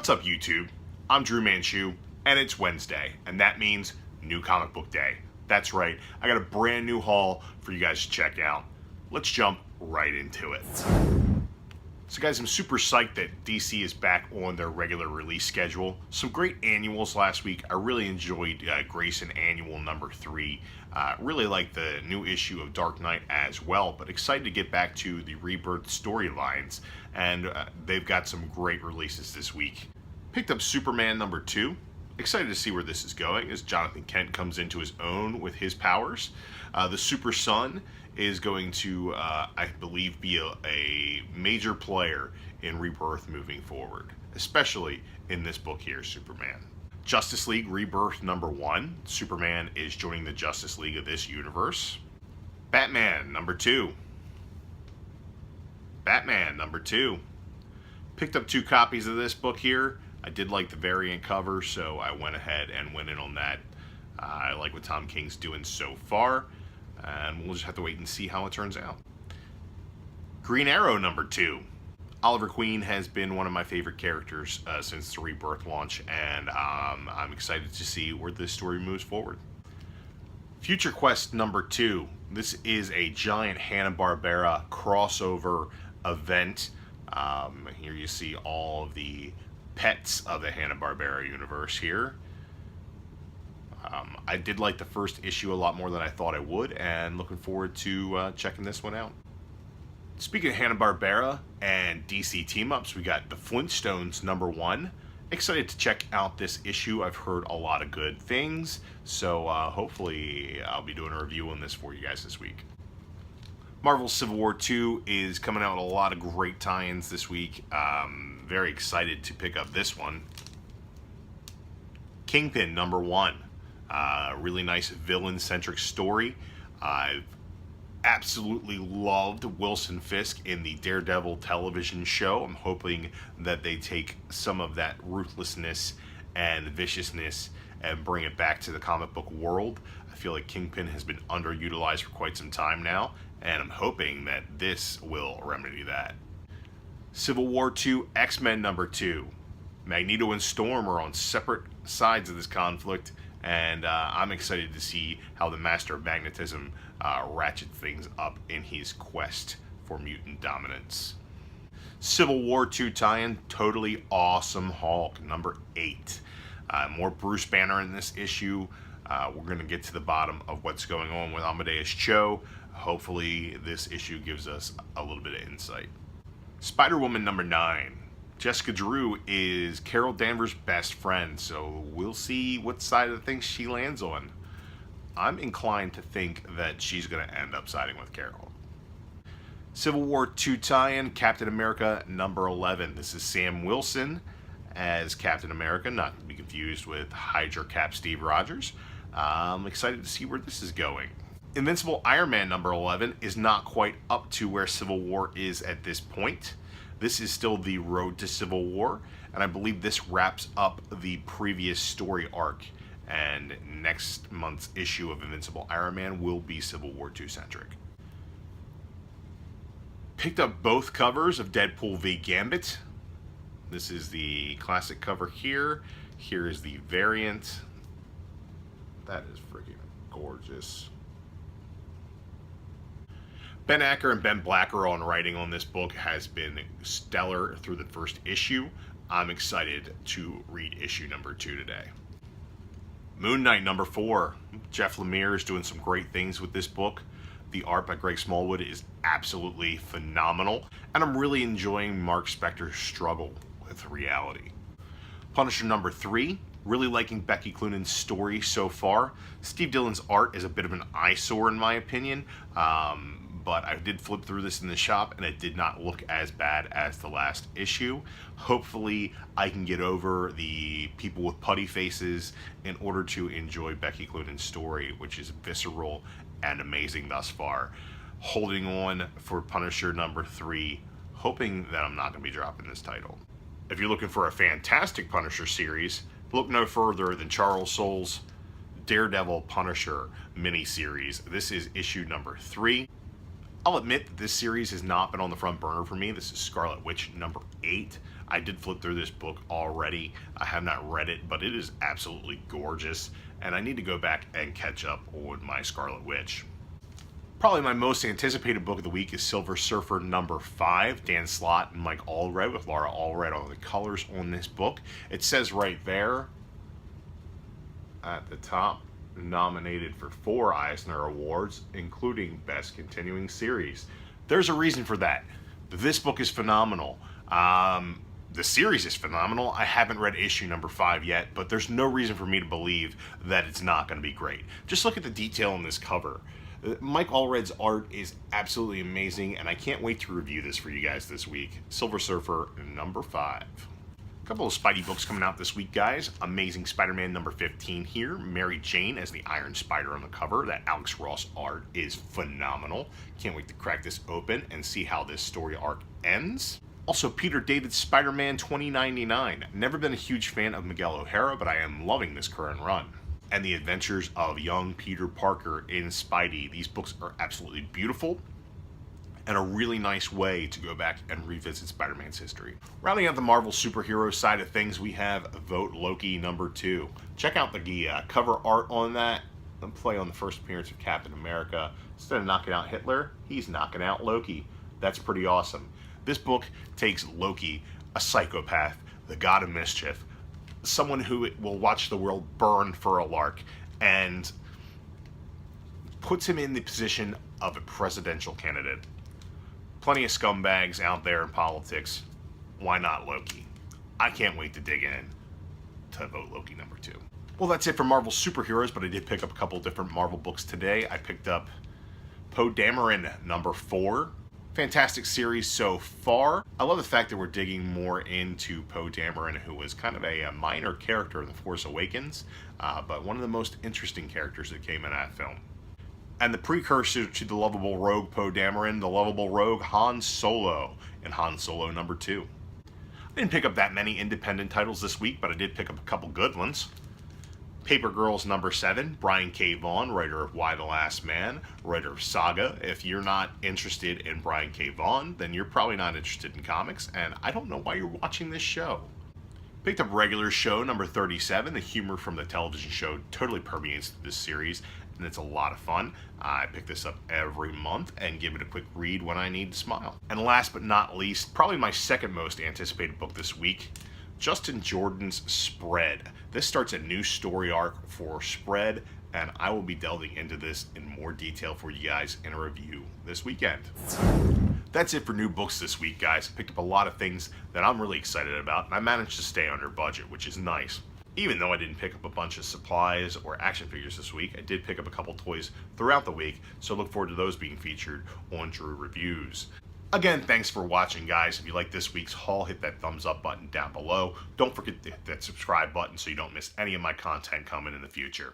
What's up, YouTube? I'm Drew Manchu, and it's Wednesday, and that means new comic book day. That's right, I got a brand new haul for you guys to check out. Let's jump right into it. So guys, I'm super psyched that DC is back on their regular release schedule. Some great annuals last week. I really enjoyed Grayson Annual number 3. Really like the new issue of Dark Knight as well, but excited to get back to the Rebirth storylines. And they've got some great releases this week. Picked up Superman number 2. Excited to see where this is going as Jonathan Kent comes into his own with his powers. The Super Son is going to, I believe, be a major player in Rebirth moving forward, especially in this book here, Superman. Justice League Rebirth number 1. Superman is joining the Justice League of this universe. Batman number 2. Batman number 2. Picked up 2 copies of this book here. I did like the variant cover, so I went ahead and went in on that. I like what Tom King's doing so far, and we'll just have to wait and see how it turns out. Green Arrow number 2. Oliver Queen has been one of my favorite characters since the Rebirth launch, and I'm excited to see where this story moves forward. Future Quest number 2. This is a giant Hanna-Barbera crossover event. Here you see all of the pets of the Hanna-Barbera universe here. I did like the first issue a lot more than I thought I would, and looking forward to checking this one out. Speaking of Hanna-Barbera and DC team-ups, we got the Flintstones number 1. Excited to check out this issue. I've heard a lot of good things, so hopefully I'll be doing a review on this for you guys this week. Marvel Civil War 2 is coming out with a lot of great tie-ins this week. Very excited to pick up this one. Kingpin number 1. Really nice villain-centric story. I've absolutely loved Wilson Fisk in the Daredevil television show. I'm hoping that they take some of that ruthlessness and viciousness and bring it back to the comic book world. I feel like Kingpin has been underutilized for quite some time now, and I'm hoping that this will remedy that. Civil War 2 X-Men number 2. Magneto and Storm are on separate sides of this conflict, and I'm excited to see how the Master of Magnetism ratchets things up in his quest for mutant dominance. Civil War 2 tie-in, Totally Awesome Hulk, number 8. More Bruce Banner in this issue. We're going to get to the bottom of what's going on with Amadeus Cho. Hopefully this issue gives us a little bit of insight. Spider-Woman number 9. Jessica Drew is Carol Danvers' best friend, so we'll see what side of the things she lands on. I'm inclined to think that she's going to end up siding with Carol. Civil War 2 tie-in, Captain America number 11. This is Sam Wilson as Captain America, not to be confused with Hydra Cap Steve Rogers. I'm excited to see where this is going. Invincible Iron Man number 11 is not quite up to where Civil War is at this point. This is still the road to Civil War, and I believe this wraps up the previous story arc, and next month's issue of Invincible Iron Man will be Civil War 2 centric. Picked up both covers of Deadpool v Gambit. This is the classic cover here. Here is the variant. That is freaking gorgeous. Ben Acker and Ben Blacker on writing on this book has been stellar through the first issue. I'm excited to read issue number 2 today. Moon Knight number 4. Jeff Lemire is doing some great things with this book. The art by Greg Smallwood is absolutely phenomenal, and I'm really enjoying Mark Spector's struggle with reality. Punisher number 3. Really liking Becky Cloonan's story so far. Steve Dillon's art is a bit of an eyesore in my opinion, but I did flip through this in the shop and it did not look as bad as the last issue. Hopefully I can get over the people with putty faces in order to enjoy Becky Cloonan's story, which is visceral and amazing thus far. Holding on for Punisher number 3, hoping that I'm not going to be dropping this title. If you're looking for a fantastic Punisher series, look no further than Charles Soule's Daredevil Punisher miniseries. This is issue number 3. I'll admit that this series has not been on the front burner for me. This is Scarlet Witch number 8. I did flip through this book already. I have not read it, but it is absolutely gorgeous, and I need to go back and catch up on my Scarlet Witch. Probably my most anticipated book of the week is Silver Surfer number 5, Dan Slott and Mike Allred, with Laura Allred on the colors on this book. It says right there at the top, nominated for 4 Eisner Awards, including Best Continuing Series. There's a reason for that. This book is phenomenal. The series is phenomenal. I haven't read issue number 5 yet, but there's no reason for me to believe that it's not going to be great. Just look at the detail on this cover. Mike Allred's art is absolutely amazing, and I can't wait to review this for you guys this week. Silver Surfer number 5. A couple of Spidey books coming out this week, guys. Amazing Spider-Man number 15 here. Mary Jane as the Iron Spider on the cover. That Alex Ross art is phenomenal. Can't wait to crack this open and see how this story arc ends. Also, Peter David's Spider-Man 2099. Never been a huge fan of Miguel O'Hara, but I am loving this current run. And the adventures of young Peter Parker in Spidey. These books are absolutely beautiful and a really nice way to go back and revisit Spider-Man's history. Rounding out the Marvel superhero side of things, we have Vote Loki number 2. Check out the cover art on that and play on the first appearance of Captain America. Instead of knocking out Hitler, he's knocking out Loki. That's pretty awesome. This book takes Loki, a psychopath, the god of mischief, someone who will watch the world burn for a lark, and puts him in the position of a presidential candidate. Plenty of scumbags out there in politics. Why not Loki? I can't wait to dig in to Vote Loki number 2. Well, that's it for Marvel superheroes, but I did pick up a couple different Marvel books today. I picked up Poe Dameron number 4. Fantastic series so far. I love the fact that we're digging more into Poe Dameron, who was kind of a minor character in The Force Awakens, but one of the most interesting characters that came in that film. And the precursor to the lovable rogue Poe Dameron, the lovable rogue Han Solo in Han Solo number 2. I didn't pick up that many independent titles this week, but I did pick up a couple good ones. Paper Girls number 7, Brian K. Vaughan, writer of Y the Last Man, writer of Saga. If you're not interested in Brian K. Vaughan, then you're probably not interested in comics, and I don't know why you're watching this show. Picked up Regular Show number 37. The humor from the television show totally permeates this series, and it's a lot of fun. I pick this up every month and give it a quick read when I need to smile. And last but not least, probably my second most anticipated book this week, Justin Jordan's Spread. This starts a new story arc for Spread, and I will be delving into this in more detail for you guys in a review this weekend. That's it for new books this week, guys. I picked up a lot of things that I'm really excited about, and I managed to stay under budget, which is nice. Even though I didn't pick up a bunch of supplies or action figures this week, I did pick up a couple toys throughout the week, so look forward to those being featured on Drew Reviews. Again, thanks for watching, guys. If you like this week's haul, hit that thumbs up button down below. Don't forget to hit that subscribe button so you don't miss any of my content coming in the future.